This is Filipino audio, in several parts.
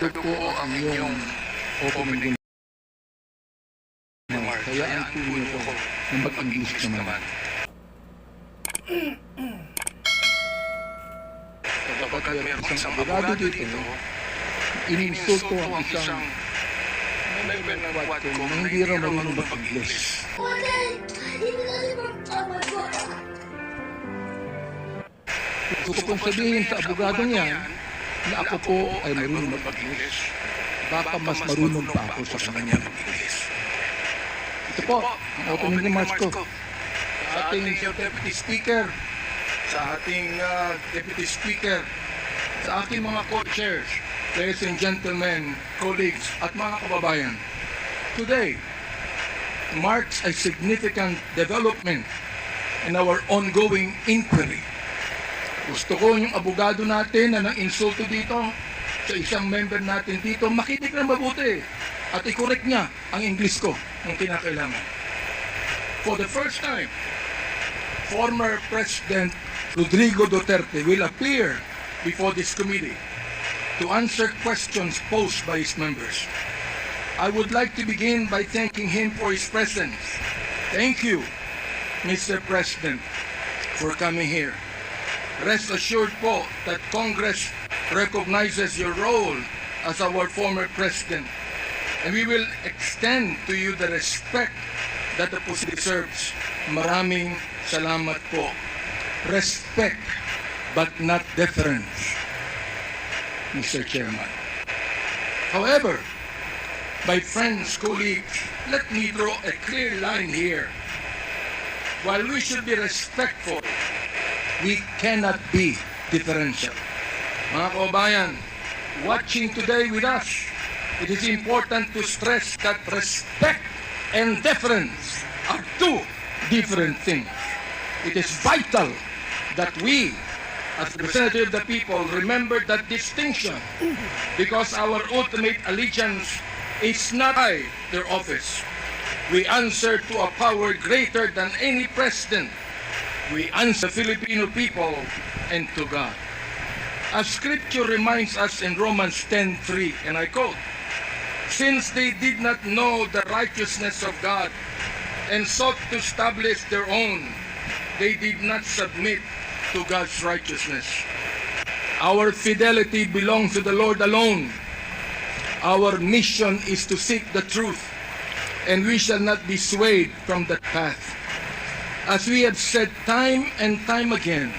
Ito po ang iyong opening remarks. Kaya ang tunyo ko na mag-English naman. Kapag mayroong isang abogado dito, ininsulto ang isang member ng Quadcom na hindi raw marunong mag-English. Gusto kong sabihin sa abogado niyan na ako po ay marunong mag-English. Baka mas marunong pa ako sa kanya mag-English. Ito po, ang opening remarks ko. Sa ating Deputy Speaker, sa ating Deputy Speaker, sa ating mga co-chairs, ladies and gentlemen, colleagues, at mga kababayan. Today marks a significant development in our ongoing inquiry. Gusto ko yung abogado natin na nang-insulto dito sa isang member natin dito, makinig na mabuti at i-correct niya ang English ko kung kinakailangan. For the first time, former President Rodrigo Duterte will appear before this committee to answer questions posed by his members. I would like to begin by thanking him for his presence. Thank you, Mr. President, for coming here. Rest assured po that Congress recognizes your role as our former president, and we will extend to you the respect that the position deserves. Maraming salamat po. Respect, but not deference, Mr. Chairman. However, my friends, colleagues, let me draw a clear line here. While we should be respectful, we cannot be differential. Mga kababayan, watching today with us, it is important to stress that respect and deference are two different things. It is vital that we, as representatives of the people, remember that distinction, because our ultimate allegiance is not by their office. We answer to a power greater than any president. We answer Filipino people and to God. As Scripture reminds us in Romans 10:3, and I quote, "Since they did not know the righteousness of God and sought to establish their own, they did not submit to God's righteousness." Our fidelity belongs to the Lord alone. Our mission is to seek the truth, and we shall not be swayed from that path. As we have said time and time again,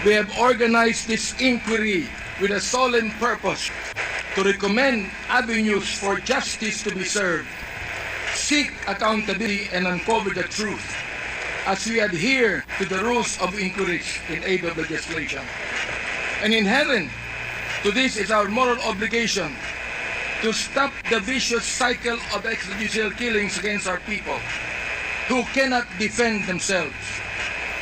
we have organized this inquiry with a solemn purpose to recommend avenues for justice to be served, seek accountability, and uncover the truth as we adhere to the rules of inquiry in aid of legislation. And inherent to this is our moral obligation to stop the vicious cycle of extrajudicial killings against our people who cannot defend themselves,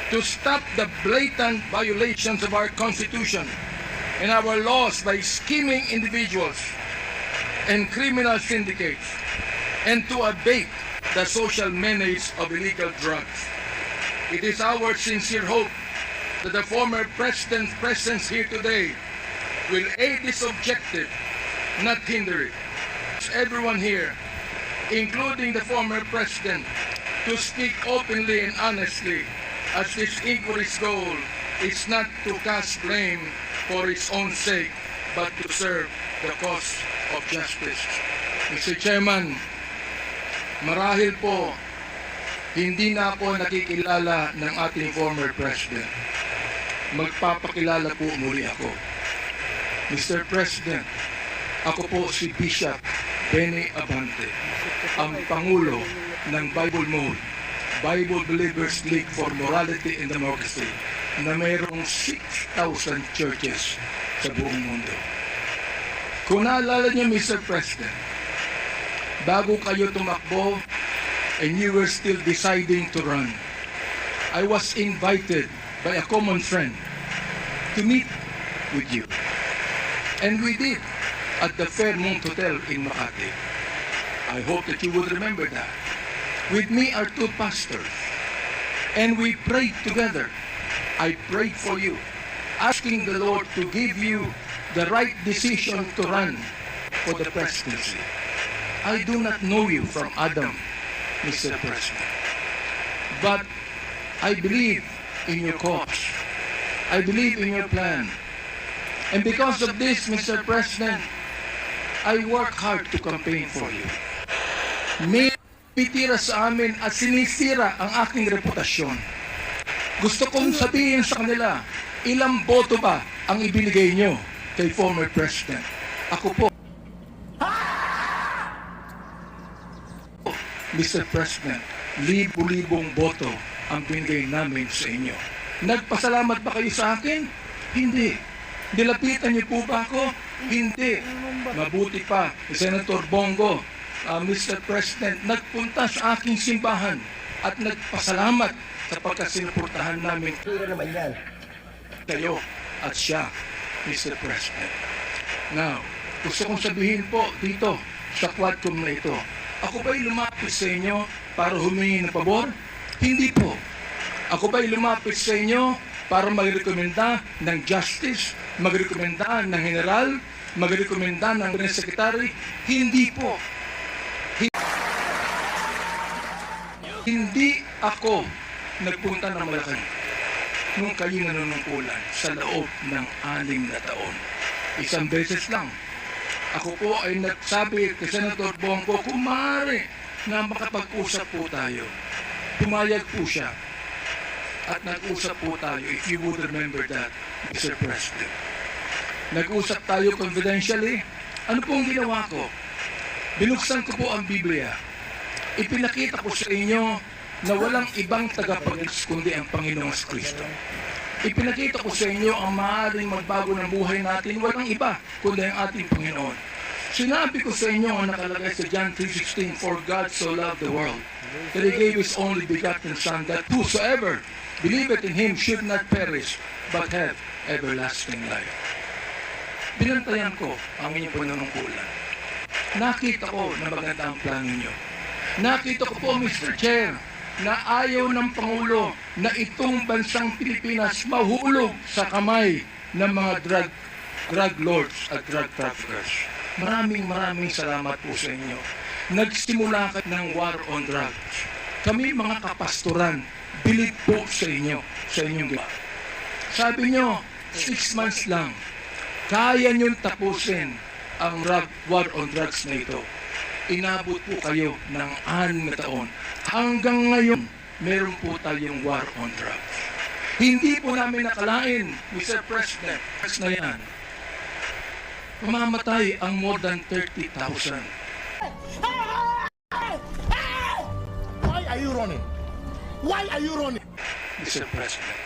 to stop the blatant violations of our Constitution and our laws by scheming individuals and criminal syndicates, and to abate the social menace of illegal drugs. It is our sincere hope that the former President's presence here today will aid this objective, not hinder it. Everyone here, including the former President, to speak openly and honestly, as this inquiry's goal is not to cast blame for its own sake, but to serve the cause of justice. Mr. Chairman, marahil po, hindi na ako nakikilala ng ating former President. Magpapakilala po muli ako. Mr. President, ako po si Bishop Benny Abante, ang Pangulo ng Bible Mode, Bible Believers League for Morality and Democracy, na mayroong 6,000 churches sa buong mundo. Kung naalala niyo, Mr. President, bago kayo tumakbo and you were still deciding to run, I was invited by a common friend to meet with you. And we did at the Fairmont Hotel in Makati. I hope that you will remember that. With me are two pastors, and we prayed together. I prayed for you, asking the Lord to give you the right decision to run for the presidency. I do not know you from Adam, Mr. President. But I believe in your cause. I believe in your plan. And because of this, Mr. President, I work hard to campaign for you. May pitira sa amin at sinisira ang aking reputasyon. Gusto kong sabihin sa kanila, ilang boto ba ang ibinigay nyo kay former President? Ako po, Mr. President, libo-libong boto ang binigay namin sa inyo. Nagpasalamat ba kayo sa akin? Hindi. Nilapitan niyo po ba ako? Hindi. Mabuti pa, Senator Bongo, Mr. President, nagpunta sa aking simbahan at nagpasalamat sapagkat sinuportahan namin kayo at siya, Mr. President. Now, gusto kong sabihin po dito sa Quadcom na ito, ako ba'y lumapit sa inyo para humingi ng pabor? Hindi po. Ako ba'y lumapit sa inyo para magrekomenda ng justice, magrekomenda ng general, magrekomenda ng secretary? Hindi po. Hindi ako nagpunta ng Malacanang nung kayo nanunungkulan sa loob ng 6 na taon. Isang beses lang. Ako po ay nagsabi kay Senator Bongo, kung maaari na makapag-usap po tayo. Pumayag po siya. At nag-usap po tayo, if you would remember that, Mr. President. Nag-usap tayo confidentially. Ano pong ginawa ko? Binuksan ko po ang Biblia. Ipinakita ko sa inyo na walang ibang tagapagligtas kundi ang Panginoong Kristo. Ipinakita ko sa inyo ang maaaring magbago ng buhay natin, walang iba kundi ang ating Panginoon. Sinabi ko sa inyo ang nakalagay sa John 3:16, for God so loved the world, that He gave His only begotten Son, that whosoever believeth in Him should not perish, but have everlasting life. Binantayan ko ang inyong panunungkulan. Nakita ko na maganda ang plano niyo. Nakita ko po, Mr. Chair, na ayaw ng Pangulo na itong bansang Pilipinas mahulog sa kamay ng mga drug lords at drug traffickers. Maraming salamat po sa inyo. Nagsimula ka ng war on drugs. Kami mga kapastoran, bilib po sa inyo, sa inyong gawa. Sabi nyo, 6 months lang, kaya nyo tapusin ang war on drugs na ito. Inabot po kayo ng 6 na taon. Hanggang ngayon, meron po tayong war on drugs. Hindi po namin nakalain, Mr. President, na yan. Mamamatay ang more than 30,000. Why are you running? Why are you running? Mr. President,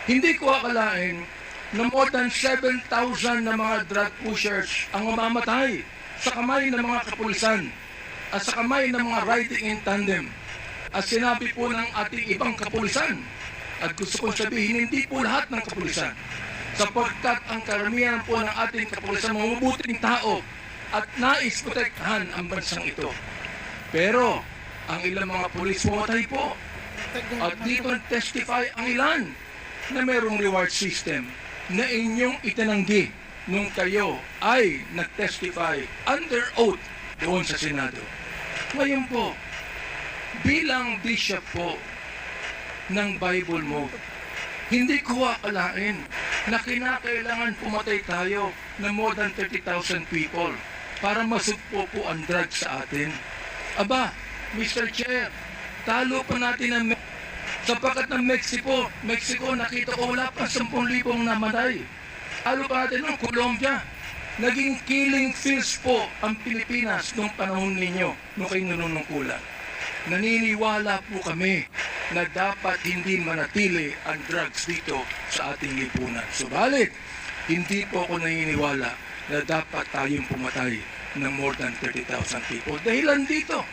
hindi ko akalain na more than 7,000 na mga drug pushers ang mamamatay sa kamay ng mga kapulisan at sa kamay ng mga riding in tandem. At sinabi po ng ating ibang kapulisan, at gusto kong sabihin, hindi po lahat ng kapulisan, sapagkat ang karamihan po ng ating kapulisan mabubuting tao at nais protektahan ang bansang ito. Pero ang ilang mga pulis pumatay po. At dito testify ang ilan na mayroong reward system na inyong itinanggi nung kayo ay nag-testify under oath doon sa Senado. Ngayon po, bilang bishop po ng Bible mo, hindi ko akalain na kinakailangan pumatay tayo ng more than 30,000 people para masugpo po ang drugs sa atin. Aba, Mr. Chair, talo pa natin ang sapagkat ng Mexico, nakita ko wala pa 10,000 namatay. Talo pa natin ng Colombia. Naging killing fields po ang Pilipinas noong panahon ninyo, noong kayo nanunungkulan. Naniniwala po kami na dapat hindi manatili ang drugs dito sa ating lipunan. Subalit, hindi po ako naniniwala na dapat tayong pumatay ng more than 30,000 people. Dahilan dito,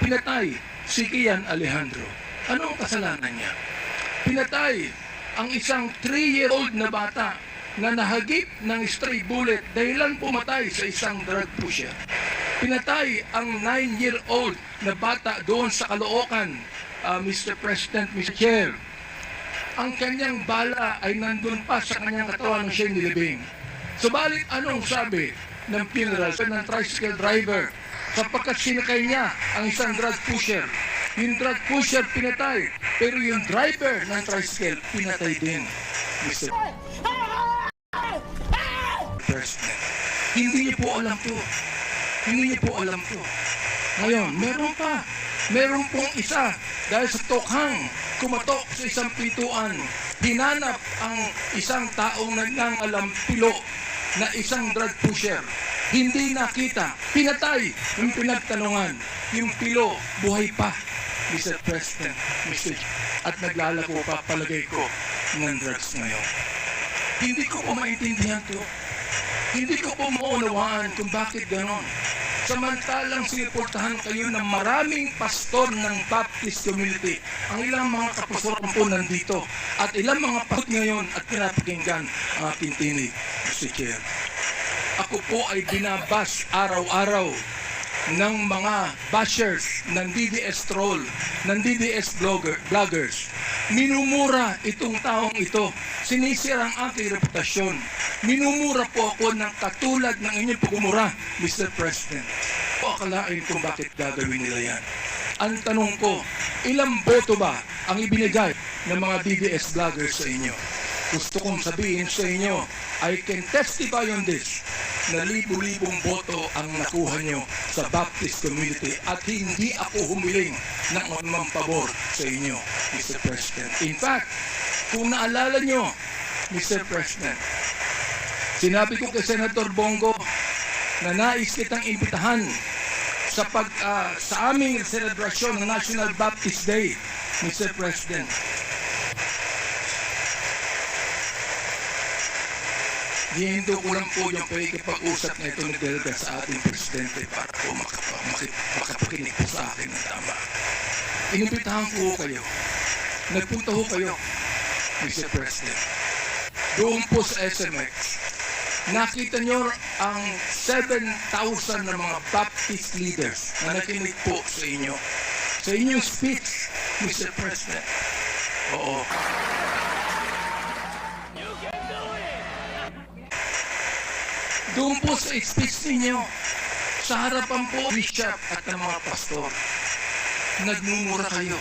pinatay si Kian Alejandro. Anong kasalanan niya? Pinatay ang isang 3-year-old na bata na nahagip ng stray bullet dahilan pumatay sa isang drug pusher. Pinatay ang 9-year-old na bata doon sa Caloocan, Mr. President, Mr. Chair. ang kanyang bala ay nandun pa sa kanyang katawan nung siya'y nilibing. Subalit anong sabi ng funeral ng tricycle driver? Sapagkat sinakay niya ang isang drug pusher. Yung drug pusher pinatay, pero yung driver ng tricycle pinatay din. Mr. President, hindi niyo po alam to. Hindi niyo po alam to. Ngayon, meron pa. Meron pong isa dahil sa tokhang kumatok sa isang pintuan, hinanap ang isang taong nangangalamtilo na isang drug pusher. Hindi nakita, pinatay yung pinagtanungan. Yung pilo, buhay pa, Mr. President, Mr. At naglalago pa palagay ko ng drugs ngayon. Hindi ko po maintindihan to. Hindi ko po maunawaan kung bakit ganon. Samantalang sinuportahan kayo ng maraming pastor ng Baptist community. Ang ilang mga kapastoran po nandito at ilang mga pastor ngayon at pinapakinggan ang aking tinig, Mr. Chair. Ako po ay binabas araw-araw ng mga bashers ng DDS troll, ng DDS vloggers. Minumura itong taong ito. Sinisira ang aking reputasyon. Minumura po ako ng katulad ng inyong pagmumura, Mr. President. O akalain kung bakit gagawin nila yan. Ang tanong ko, ilang boto ba ang ibinigay ng mga DDS vloggers sa inyo? Gusto kong sabihin sa inyo, I can testify on this, na libu-libong boto ang nakuha nyo sa Baptist community at hindi ako humiling ng anumang pabor sa inyo, Mr. President. In fact, kung naalala nyo, Mr. President, sinabi ko kay Senator Bongo na nais kitang imbitahan sa aming selebrasyon ng National Baptist Day, Mr. President. Hihinto ko lang po yung pakikipag-usap na ito nagdalaga sa ating presidente para po makapakinig po sa akin ng tama. Inimbitahan ko kayo. Nagpunta ho kayo, Mr. President. Doon po sa SMX. Nakita nyo ang 7,000 na mga Baptist leaders na nakinig po sa inyo. Sa inyong speech, Mr. President. Oo. Doon po sa speech ninyo, sa harapan po bishop at ng mga pastor, nagmumura kayo.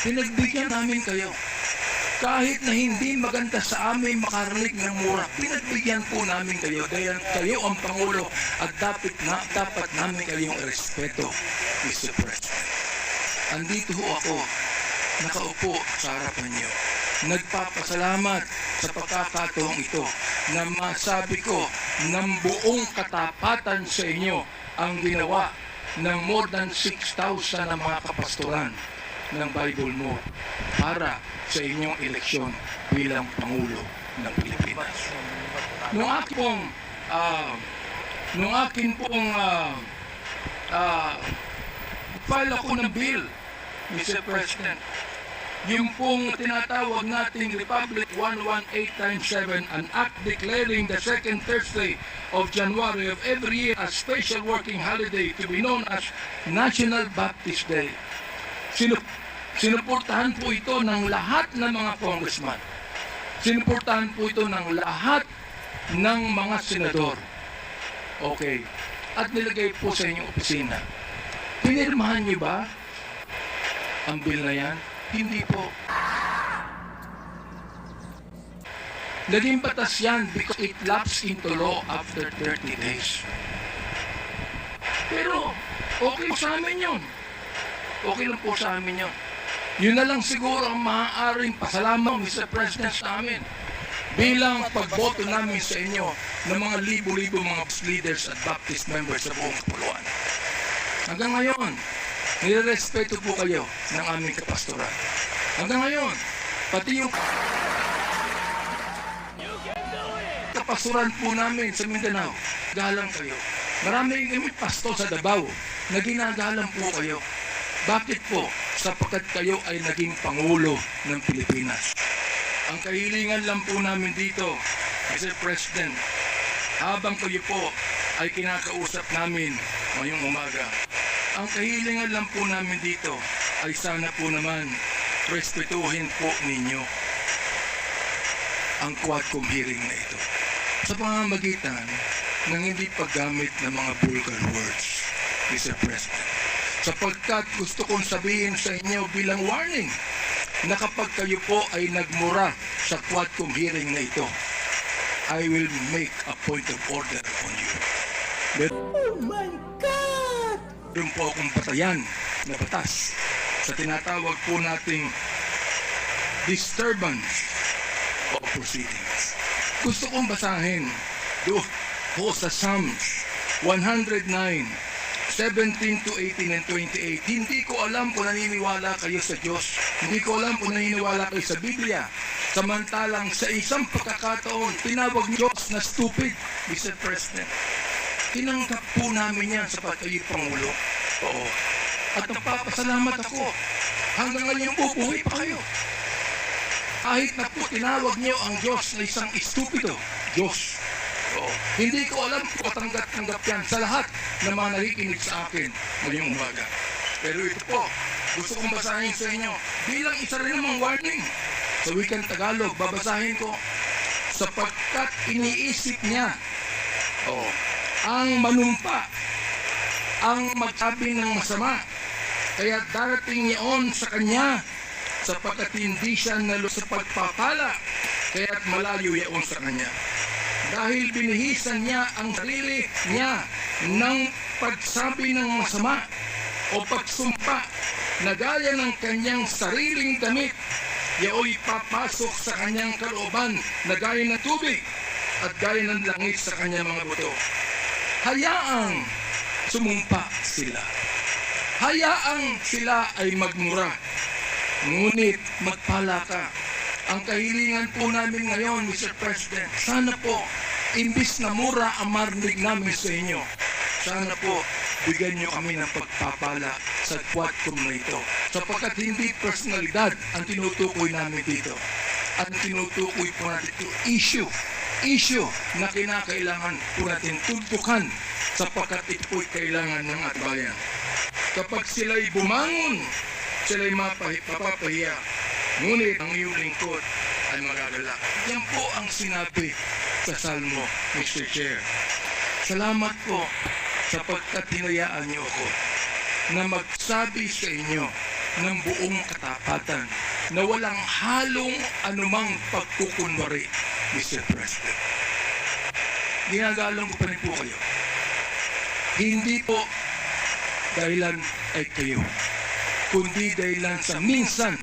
Pinagbigyan namin kayo. Kahit na hindi maganda sa amin makarinig ng mura, pinagbigyan po namin kayo dahil kayo ang Pangulo at dapat namin kayong respeto, Mr. President. Andito ho ako, nakaupo sa harapan niyo. Nagpapasalamat sa pagkakataong ito na masabi ko ng buong katapatan sa inyo ang ginawa ng more than 6,000 na mga kapastoran ng Bible mo para sa inyong eleksyon bilang Pangulo ng Pilipinas. Nung akin pong file ako ng bill, Mr. President, yung pong tinatawag nating Republic 118x7, an act declaring the second Thursday of January of every year as special working holiday to be known as National Baptist Day. Sinuportahan po ito ng lahat ng mga congressman. Sinuportahan po ito ng lahat ng mga senador. Okay. At nilagay po sa inyong opisina. Pinirmahan niyo ba ang bill na yan? Hindi po. Naging batas yan because it lapsed into law after 30 days. Pero, okay sa amin yun. Okay lang po sa amin yun. Yun na lang siguro ang maaaring pasalamat, Mr. President, sa amin. Bilang pagboto namin sa inyo ng mga libo-libo mga leaders at Baptist members sa buong kapuluan. Hanggang ngayon, nirerespeto po kayo ng aming kapastoran. Hanggang ngayon, pati yung kapastoran po namin sa Mindanao, galang kayo. Maraming kami pastor sa Davao na ginagalang po kayo. Bakit po? Sapagkat kayo ay naging Pangulo ng Pilipinas. Ang kahilingan lang po namin dito, Mr. President, habang kayo po ay kinakausap namin ngayong umaga, ang kahilingan lang po namin dito ay sana po naman respetuhin po ninyo ang Quadcom hearing na ito sa pamamagitan ng hindi paggamit ng mga vulgar words, Mr. President. Sapagkat gusto kong sabihin sa inyo bilang warning na kapag kayo po ay nagmura sa Quadcom hearing na ito, I will make a point of order on you. Oh my God! Meron po akong batayan na batas sa tinatawag po nating disturbance of proceedings. Gusto kong basahin doon po sa Psalms 109, 17 to 18 and 28. Hindi ko alam kung naniniwala kayo sa Diyos. Hindi ko alam kung naniniwala kayo sa Biblia. Samantalang sa isang pagkakataon, tinawag ng Diyos na stupid, Mr. President. Tinanggap po namin yan sa kayo Pangulo. Oo. At nagpapasalamat ako. Hanggang ngayon po, buhay pa kayo. Kahit na po tinawag niyo ang Diyos na isang estupido, Diyos. Oo. Hindi ko alam kung tanggap yan sa lahat ng mga nakikinig sa akin ngayong umaga. Pero ito po, gusto kong basahin sa inyo bilang isa rin namang warning. Sa wikang Tagalog, babasahin ko, sapagkat iniisip niya ang manumpa, ang magsabi ng masama, kaya darating niyon sa kanya, sapagkat hindi siya nalo sa pagpapala, kaya't malayo yaon sa kanya. Dahil binihisan niya ang sarili niya ng pagsabi ng masama o pagsumpa na gaya ng kanyang sariling damit, yaoy papasok sa kanyang kalooban na gaya ng tubig at gaya ng langit sa kanyang mga buto. Hayaang sumumpa sila. Hayaang sila ay magmura. Ngunit magpala ka. Ang kahilingan po namin ngayon, Mr. President, sana po, imbis na mura ang marinig namin sa inyo, sana po, bigyan nyo kami ng pagpapala sa Quadcom na ito. Sapagkat hindi personalidad ang tinutukoy namin dito. Ang tinutukoy po natin ito, issue na kinakailangan po natin tuntukan sapagkat ito po'y kailangan ng ating bayan. Kapag sila'y bumangon, sila'y mapapahiya, ngunit ang iyong lingkod ay magagalak. Yan po ang sinabi sa Salmo, Mr. Chair. Salamat po sapagkat hinayaan niyo ako na magsabi sa inyo ng buong katapatan na walang halong anumang pagkukunwari, Mr. President. Ginagalang ko pa rin po kayo. Hindi po dahilan ay kayo, kundi dahilan sa minsan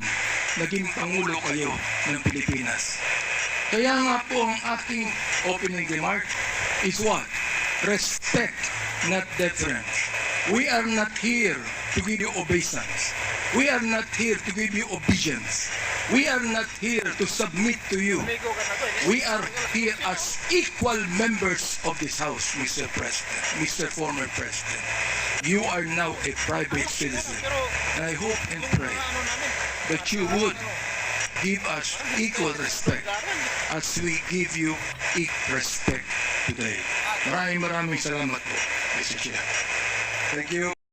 naging Pangulo kayo ng Pilipinas. Kaya nga po ang aking opening remark is what? Respect, not deference. We are not here to give you obeisance. We are not here to give you obedience. We are not here to submit to you. We are here as equal members of this House, Mr. President, Mr. Former President. You are now a private citizen. And I hope and pray that you would give us equal respect as we give you equal respect today. Maraming salamat po, Mr. Chair. Thank you.